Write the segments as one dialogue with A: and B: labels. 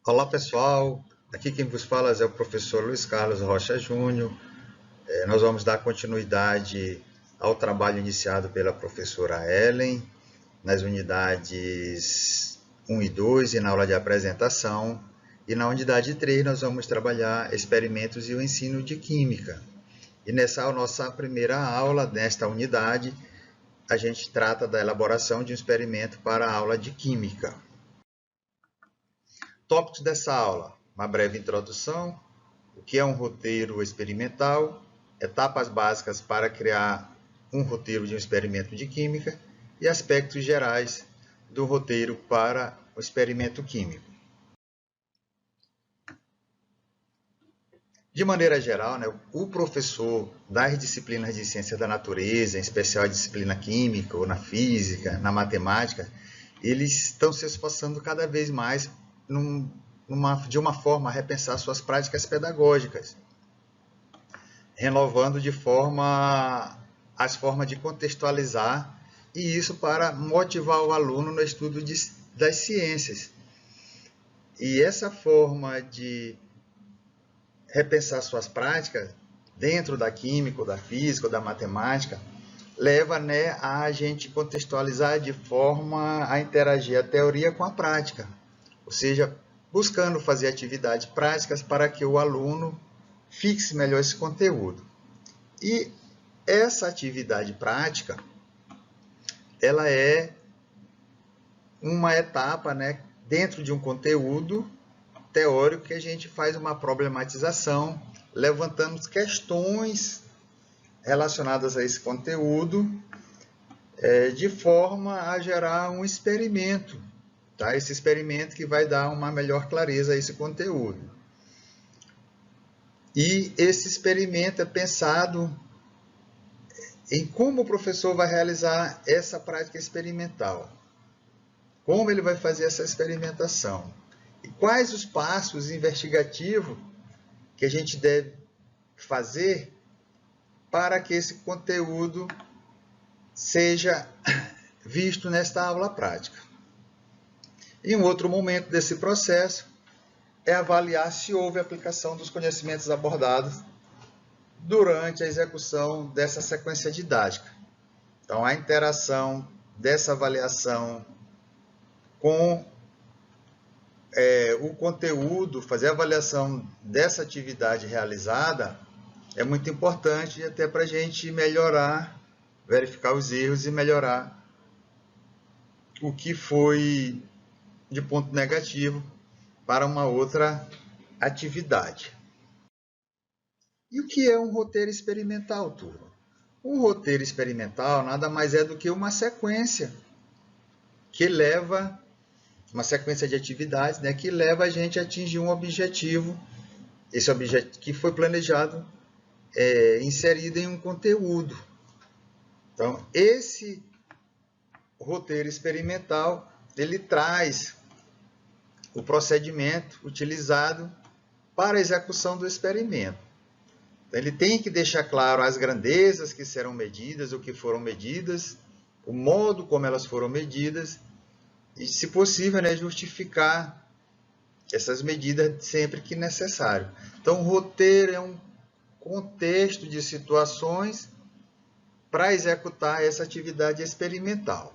A: Olá pessoal, aqui quem vos fala é o professor Luiz Carlos Rocha Júnior. Nós vamos dar continuidade ao trabalho iniciado pela professora Ellen nas unidades 1 e 2 e na aula de apresentação. E na unidade 3 nós vamos trabalhar experimentos e o ensino de química. E nessa nossa primeira aula, nesta unidade, a gente trata da elaboração de um experimento para a aula de química. Tópicos dessa aula: uma breve introdução, o que é um roteiro experimental, etapas básicas para criar um roteiro de um experimento de química e aspectos gerais do roteiro para o experimento químico. De maneira geral, o professor das disciplinas de ciência da natureza, em especial a disciplina química, ou na física, na matemática, eles estão se esforçando cada vez mais de uma forma a repensar suas práticas pedagógicas, renovando as formas de contextualizar, e isso para motivar o aluno no estudo das ciências. E essa forma de repensar suas práticas dentro da química, ou da física, ou da matemática, leva a gente contextualizar de forma a interagir a teoria com a prática, ou seja, buscando fazer atividades práticas para que o aluno fixe melhor esse conteúdo. E essa atividade prática, ela é uma etapa, dentro de um conteúdo teórico que a gente faz uma problematização, levantando questões relacionadas a esse conteúdo, de forma a gerar um experimento, tá? Esse experimento que vai dar uma melhor clareza a esse conteúdo. E esse experimento é pensado em como o professor vai realizar essa prática experimental, como ele vai fazer essa experimentação, e quais os passos investigativos que a gente deve fazer para que esse conteúdo seja visto nesta aula prática. E um outro momento desse processo é avaliar se houve aplicação dos conhecimentos abordados durante a execução dessa sequência didática. Então, a interação dessa avaliação com o conteúdo, fazer a avaliação dessa atividade realizada é muito importante, até para a gente melhorar, verificar os erros e melhorar o que foi de ponto negativo para uma outra atividade. E o que é um roteiro experimental, turma? Um roteiro experimental nada mais é do que uma sequência que leva, uma sequência de atividades, que leva a gente a atingir um objetivo, esse objetivo que foi planejado, inserido em um conteúdo. Então, esse roteiro experimental, ele traz o procedimento utilizado para a execução do experimento. Então, ele tem que deixar claro as grandezas que serão medidas, o que foram medidas, o modo como elas foram medidas, e, se possível, justificar essas medidas sempre que necessário. Então, o roteiro é um contexto de situações para executar essa atividade experimental.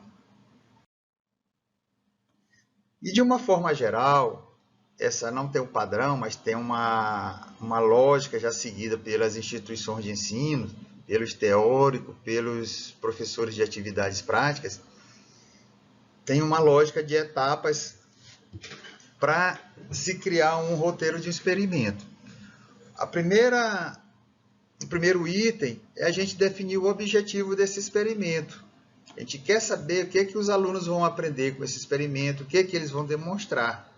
A: E, de uma forma geral, essa não tem um padrão, mas tem uma lógica já seguida pelas instituições de ensino, pelos teóricos, pelos professores de atividades práticas. Tem uma lógica de etapas para se criar um roteiro de experimento. O primeiro item é a gente definir o objetivo desse experimento. A gente quer saber o que os alunos vão aprender com esse experimento, o que eles vão demonstrar.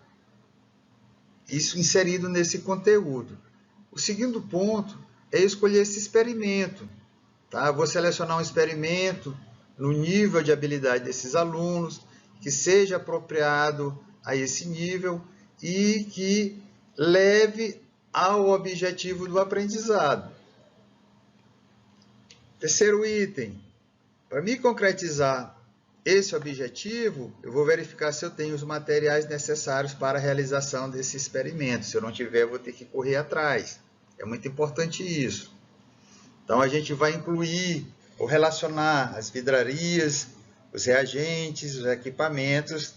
A: Isso inserido nesse conteúdo. O segundo ponto é escolher esse experimento. Tá? Vou selecionar um experimento no nível de habilidade desses alunos, que seja apropriado a esse nível e que leve ao objetivo do aprendizado. Terceiro item, para me concretizar esse objetivo, eu vou verificar se eu tenho os materiais necessários para a realização desse experimento. Se eu não tiver, eu vou ter que correr atrás. É muito importante isso. Então, a gente vai incluir ou relacionar as vidrarias, os reagentes, os equipamentos,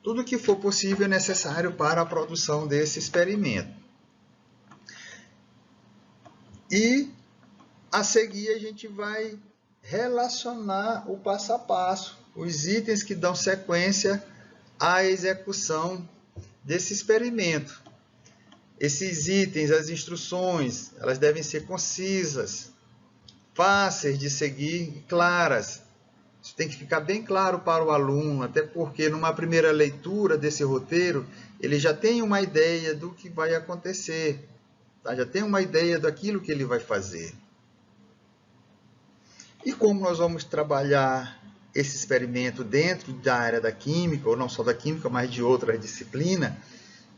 A: tudo que for possível e necessário para a produção desse experimento. E, a seguir, a gente vai relacionar o passo a passo, os itens que dão sequência à execução desse experimento. Esses itens, as instruções, elas devem ser concisas, fáceis de seguir e claras. Isso tem que ficar bem claro para o aluno, até porque numa primeira leitura desse roteiro, ele já tem uma ideia do que vai acontecer, tá? Já tem uma ideia daquilo que ele vai fazer. E como nós vamos trabalhar esse experimento dentro da área da química, ou não só da química, mas de outras disciplinas,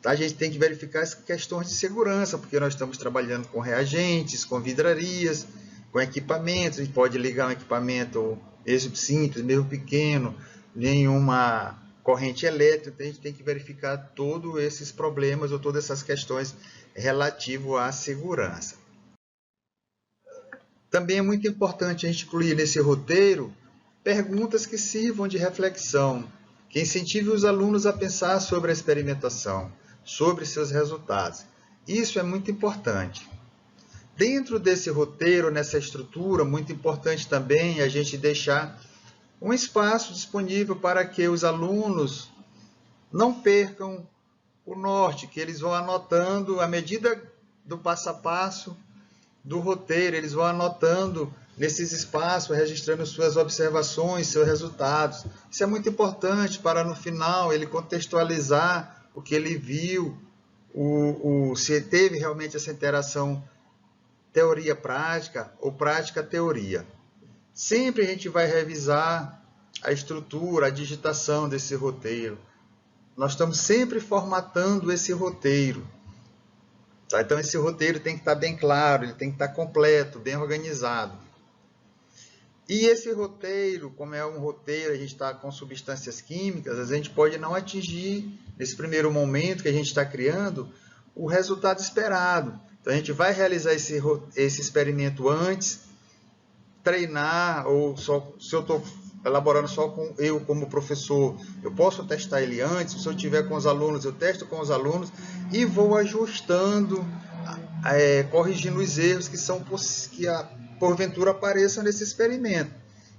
A: tá? A gente tem que verificar as questões de segurança, porque nós estamos trabalhando com reagentes, com vidrarias, com equipamentos. A gente pode ligar um equipamento mesmo simples, mesmo pequeno, nenhuma corrente elétrica. Então, a gente tem que verificar todos esses problemas ou todas essas questões relativas à segurança. Também é muito importante a gente incluir nesse roteiro perguntas que sirvam de reflexão, que incentivem os alunos a pensar sobre a experimentação, sobre seus resultados. Isso é muito importante. Dentro desse roteiro, nessa estrutura, muito importante também a gente deixar um espaço disponível para que os alunos não percam o norte, que eles vão anotando à medida do passo a passo do roteiro, eles vão anotando nesses espaços, registrando suas observações, seus resultados. Isso é muito importante para, no final, ele contextualizar o que ele viu, se teve realmente essa interação teoria-prática ou prática-teoria. Sempre a gente vai revisar a estrutura, a digitação desse roteiro. Nós estamos sempre formatando esse roteiro. Tá? Então, esse roteiro tem que estar bem claro, ele tem que estar completo, bem organizado. E esse roteiro, como é um roteiro, a gente está com substâncias químicas, a gente pode não atingir, nesse primeiro momento que a gente está criando, o resultado esperado. Então, a gente vai realizar esse experimento antes, treinar, ou só, se eu estou elaborando só com eu como professor, eu posso testar ele antes. Se eu tiver com os alunos, eu testo com os alunos e vou ajustando, corrigindo os erros que porventura apareçam nesse experimento.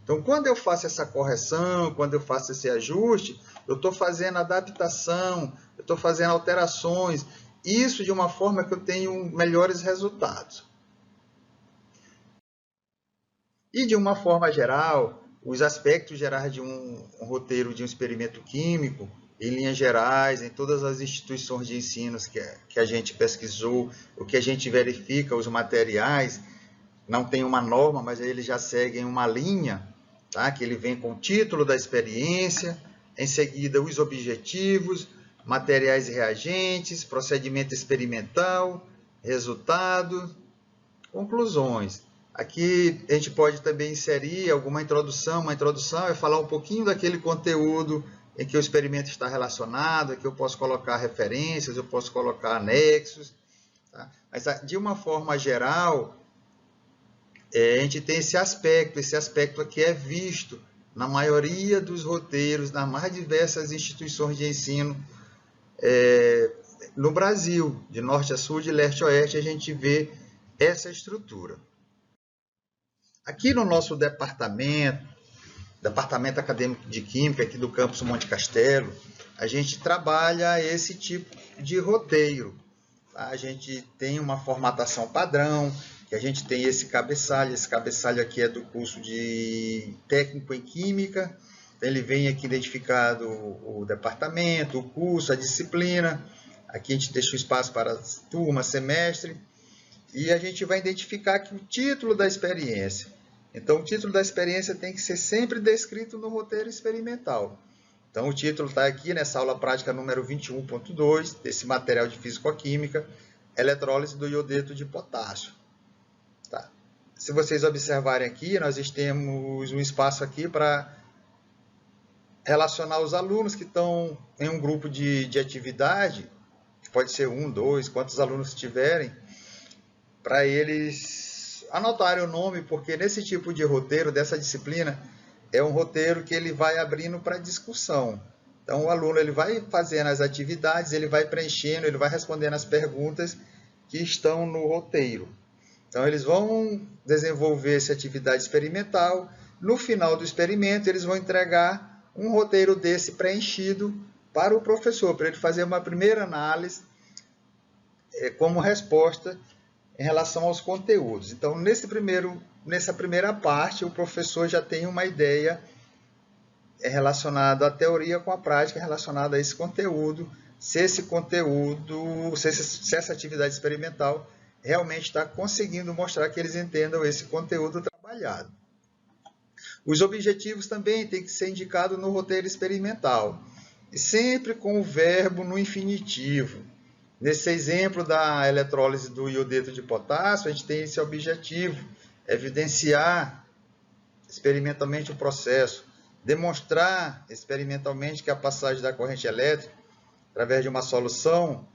A: Então, quando eu faço essa correção, quando eu faço esse ajuste, eu estou fazendo adaptação, eu estou fazendo alterações, isso de uma forma que eu tenho melhores resultados. E de uma forma geral, os aspectos gerais de um roteiro de um experimento químico, em linhas gerais, em todas as instituições de ensino que a gente pesquisou, o que a gente verifica, os materiais, não tem uma norma, mas eles já seguem uma linha, tá? Que ele vem com o título da experiência, em seguida os objetivos, materiais e reagentes, procedimento experimental, resultado, conclusões. Aqui a gente pode também inserir alguma introdução. Uma introdução é falar um pouquinho daquele conteúdo em que o experimento está relacionado, aqui eu posso colocar referências, eu posso colocar anexos. Tá? Mas, de uma forma geral, a gente tem esse aspecto aqui é visto na maioria dos roteiros, nas mais diversas instituições de ensino no Brasil, de norte a sul, de leste a oeste, a gente vê essa estrutura. Aqui no nosso departamento acadêmico de Química, aqui do campus Monte Castelo, a gente trabalha esse tipo de roteiro. Tá? A gente tem uma formatação padrão, que a gente tem esse cabeçalho aqui é do curso de técnico em Química, então ele vem aqui identificado o departamento, o curso, a disciplina, aqui a gente deixa o espaço para turma, semestre, e a gente vai identificar aqui o título da experiência. Então, o título da experiência tem que ser sempre descrito no roteiro experimental. Então, o título está aqui nessa aula prática número 21.2, desse material de físico-química, eletrólise do iodeto de potássio. Tá. Se vocês observarem aqui, nós temos um espaço aqui para relacionar os alunos que estão em um grupo de atividade, pode ser 1, 2, quantos alunos tiverem, para eles anotarem o nome, porque nesse tipo de roteiro, dessa disciplina, é um roteiro que ele vai abrindo para discussão. Então, o aluno ele vai fazendo as atividades, ele vai preenchendo, ele vai respondendo as perguntas que estão no roteiro. Então, eles vão desenvolver essa atividade experimental. No final do experimento, eles vão entregar um roteiro desse preenchido para o professor, para ele fazer uma primeira análise como resposta em relação aos conteúdos. Então, nessa primeira parte, o professor já tem uma ideia relacionada à teoria com a prática, relacionada a esse conteúdo, se essa atividade experimental realmente está conseguindo mostrar que eles entendam esse conteúdo trabalhado. Os objetivos também têm que ser indicados no roteiro experimental, e sempre com o verbo no infinitivo. Nesse exemplo da eletrólise do iodeto de potássio, a gente tem esse objetivo, evidenciar experimentalmente o processo, demonstrar experimentalmente que a passagem da corrente elétrica, através de uma solução,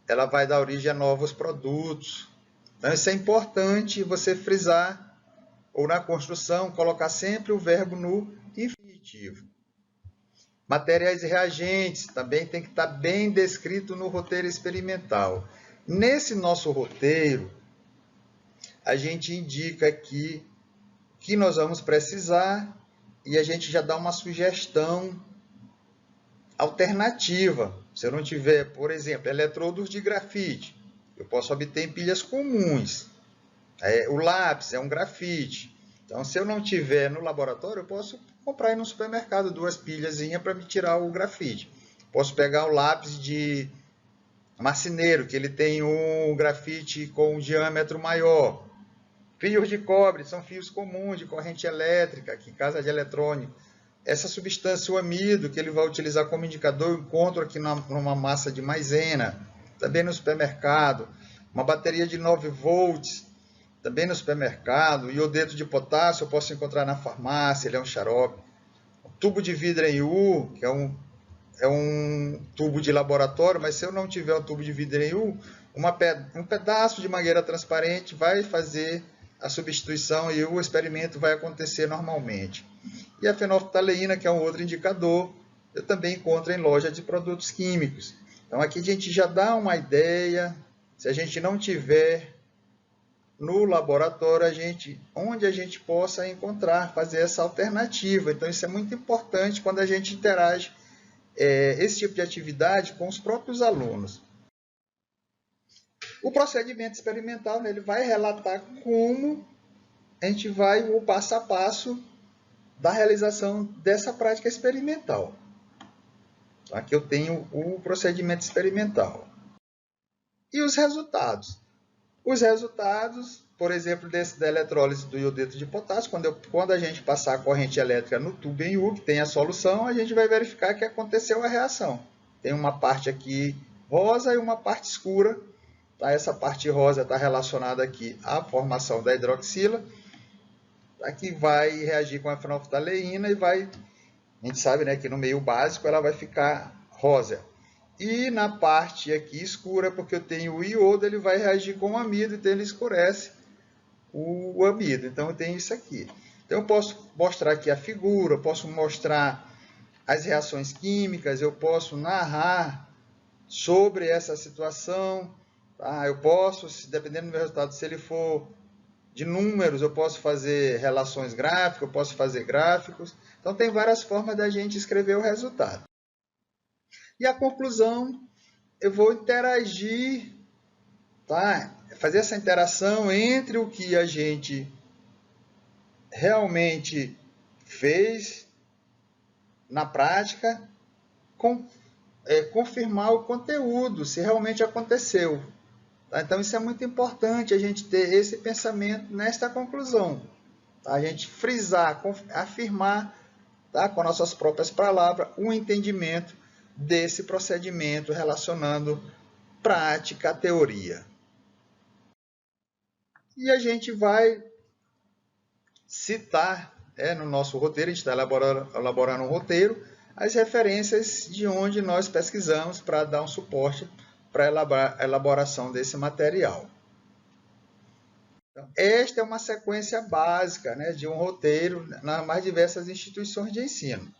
A: ela vai dar origem a novos produtos. Então, isso é importante você frisar, ou na construção, colocar sempre o verbo no infinitivo. Materiais e reagentes também tem que estar bem descrito no roteiro experimental. Nesse nosso roteiro, a gente indica aqui o que nós vamos precisar e a gente já dá uma sugestão alternativa. Se eu não tiver, por exemplo, eletrodos de grafite, eu posso obter em pilhas comuns. O lápis é um grafite. Então, se eu não tiver no laboratório, eu posso comprar aí no supermercado 2 pilhazinhas para me tirar o grafite. Posso pegar o lápis de marceneiro, que ele tem um grafite com um diâmetro maior. Fios de cobre são fios comuns de corrente elétrica, que casa de eletrônico. Essa substância, o amido, que ele vai utilizar como indicador, eu encontro aqui numa massa de maisena, também no supermercado. Uma bateria de 9 volts, também no supermercado. O iodeto de potássio eu posso encontrar na farmácia, ele é um xarope. O tubo de vidro em U, que é um tubo de laboratório, mas se eu não tiver um tubo de vidro em U, um pedaço de mangueira transparente vai fazer a substituição e o experimento vai acontecer normalmente. E a fenolftaleína, que é um outro indicador, eu também encontro em loja de produtos químicos. Então, aqui a gente já dá uma ideia. Se a gente não tiver no laboratório, onde a gente possa encontrar, fazer essa alternativa. Então, isso é muito importante quando a gente interage esse tipo de atividade com os próprios alunos. O procedimento experimental, ele vai relatar como a gente vai, o passo a passo da realização dessa prática experimental. Aqui eu tenho o procedimento experimental. E os resultados? Os resultados, por exemplo, da eletrólise do iodeto de potássio, quando a gente passar a corrente elétrica no tubo em U, que tem a solução, a gente vai verificar que aconteceu a reação. Tem uma parte aqui rosa e uma parte escura. Tá? Essa parte rosa está relacionada aqui à formação da hidroxila. Aqui vai reagir com a fenolftaleína e a gente sabe, né, que no meio básico ela vai ficar rosa. E na parte aqui escura, porque eu tenho o iodo, ele vai reagir com o amido, então ele escurece o amido. Então eu tenho isso aqui. Então eu posso mostrar aqui a figura, eu posso mostrar as reações químicas, eu posso narrar sobre essa situação. Tá? Eu posso, dependendo do meu resultado, se ele for de números, eu posso fazer relações gráficas, eu posso fazer gráficos. Então tem várias formas da gente escrever o resultado. E a conclusão, eu vou interagir, tá? Fazer essa interação entre o que a gente realmente fez na prática, confirmar o conteúdo, se realmente aconteceu. Tá? Então, isso é muito importante, a gente ter esse pensamento nesta conclusão. Tá? A gente frisar, afirmar, tá? Com nossas próprias palavras, o entendimento desse procedimento relacionando prática à teoria. E a gente vai citar no nosso roteiro, a gente está elaborando um roteiro, as referências de onde nós pesquisamos para dar um suporte para a elaboração desse material. Então, esta é uma sequência básica, né, de um roteiro nas mais diversas instituições de ensino.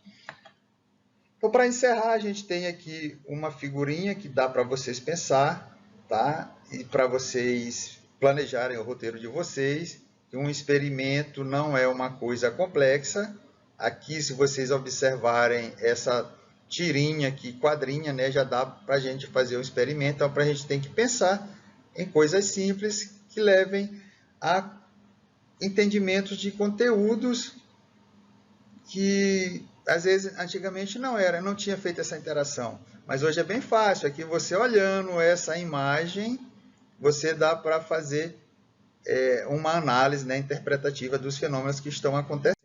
A: Então, para encerrar, a gente tem aqui uma figurinha que dá para vocês pensar, tá? E para vocês planejarem o roteiro de vocês. Um experimento não é uma coisa complexa. Aqui, se vocês observarem essa tirinha aqui, quadrinha, né, já dá para a gente fazer o experimento. Então, a gente tem que pensar em coisas simples que levem a entendimentos de conteúdos que, às vezes, antigamente não tinha feito essa interação. Mas hoje é bem fácil. Aqui, você olhando essa imagem, você dá para fazer uma análise, né, interpretativa dos fenômenos que estão acontecendo.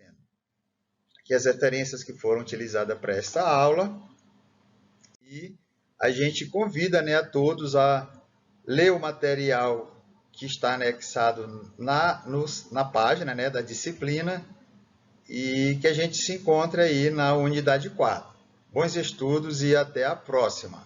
A: Aqui as referências que foram utilizadas para esta aula. E a gente convida, né, a todos a ler o material que está anexado na página, né, da disciplina, e que a gente se encontre aí na unidade 4. Bons estudos e até a próxima!